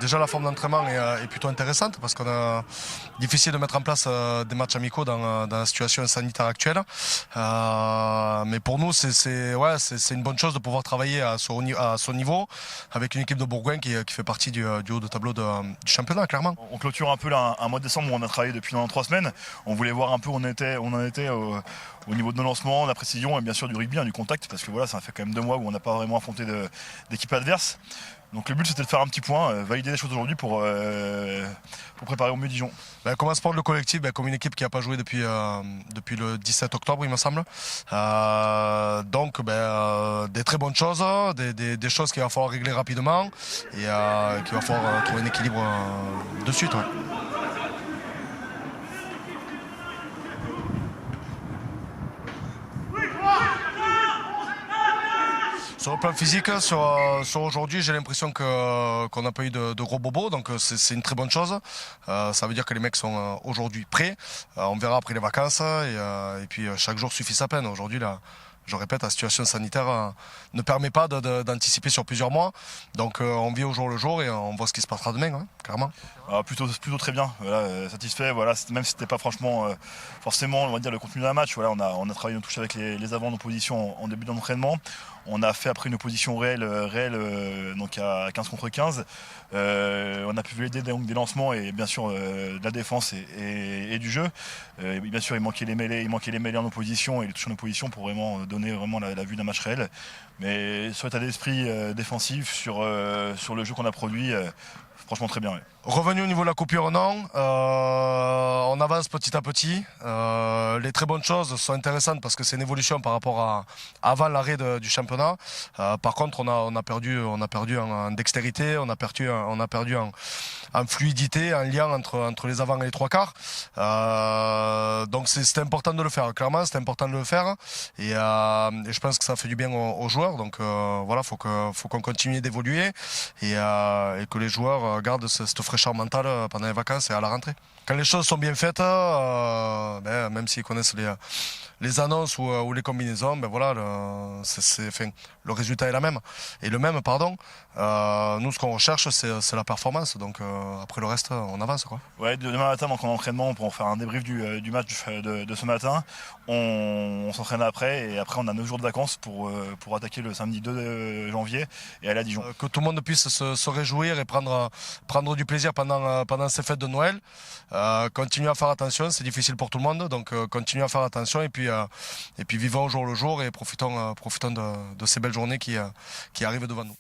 Déjà, la forme d'entraînement est plutôt intéressante parce qu'on a difficile de mettre en place des matchs amicaux dans la situation sanitaire actuelle. Mais pour nous, c'est une bonne chose de pouvoir travailler à son niveau avec une équipe de Bourgoin qui fait partie du haut de tableau du championnat, clairement. On clôture un peu là, un mois de décembre où on a travaillé depuis 3 semaines. On voulait voir un peu où on en était au niveau de nos lancements, de la précision et bien sûr du rugby, du contact, parce que voilà, ça fait quand même 2 mois où on n'a pas vraiment affronté d'équipe adverse. Donc le but c'était de faire un petit point, valider les choses aujourd'hui pour préparer au mieux Dijon. Comment se porte le collectif? Comme une équipe qui n'a pas joué depuis le 17 octobre, il me semble. Donc des très bonnes choses, des choses qu'il va falloir régler rapidement et qu'il va falloir trouver un équilibre de suite. Ouais. Sur le plan physique, sur aujourd'hui, j'ai l'impression qu'on n'a pas eu de gros bobos, donc c'est une très bonne chose. Ça veut dire que les mecs sont aujourd'hui prêts. On verra après les vacances et puis chaque jour suffit sa peine. Aujourd'hui, là, je répète, la situation sanitaire ne permet pas d'anticiper sur plusieurs mois. Donc on vit au jour le jour et on voit ce qui se passera demain, hein, clairement. Plutôt très bien, voilà, satisfait. Voilà, même si c'était pas franchement forcément on va dire, le contenu d'un match. Voilà, on a travaillé nos touches avec les avants d'opposition en début d'entraînement. On a fait après une opposition réelle donc à 15 contre 15. On a pu valider des lancements et bien sûr de la défense et du jeu. Bien sûr il manquait les mêlées en opposition et les touches en opposition pour vraiment donner la vue d'un match réel. Mais sur l'état d'esprit défensif, sur le jeu qu'on a produit, franchement très bien. Ouais. Revenu au niveau de la coupure, non. On avance petit à petit. Les très bonnes choses sont intéressantes parce que c'est une évolution par rapport à avant l'arrêt du championnat. Par contre, on a perdu en dextérité, on a perdu en fluidité, en lien entre les avants et les trois quarts. Donc c'est important de le faire. Clairement, c'est important de le faire. Et je pense que ça fait du bien aux joueurs. Donc voilà, faut qu'on continue d'évoluer et que les joueurs gardent cette fraîcheur mentale pendant les vacances et à la rentrée. Quand les choses sont bien faites, même s'ils connaissent les annonces ou les combinaisons, voilà, le résultat est le même, pardon. Nous, ce qu'on recherche, c'est la performance. Donc après le reste, on avance, quoi. Ouais, demain matin, donc en entraînement, pour faire un débrief du match de ce matin, on s'entraîne après et après on a 9 jours de vacances pour attaquer le samedi 2 janvier et aller à Dijon. Que tout le monde puisse se réjouir et prendre du plaisir pendant ces fêtes de Noël. Continuez à faire attention, c'est difficile pour tout le monde, donc continuez à faire attention et puis vivons au jour le jour et profitons de ces belles journées qui arrivent devant nous.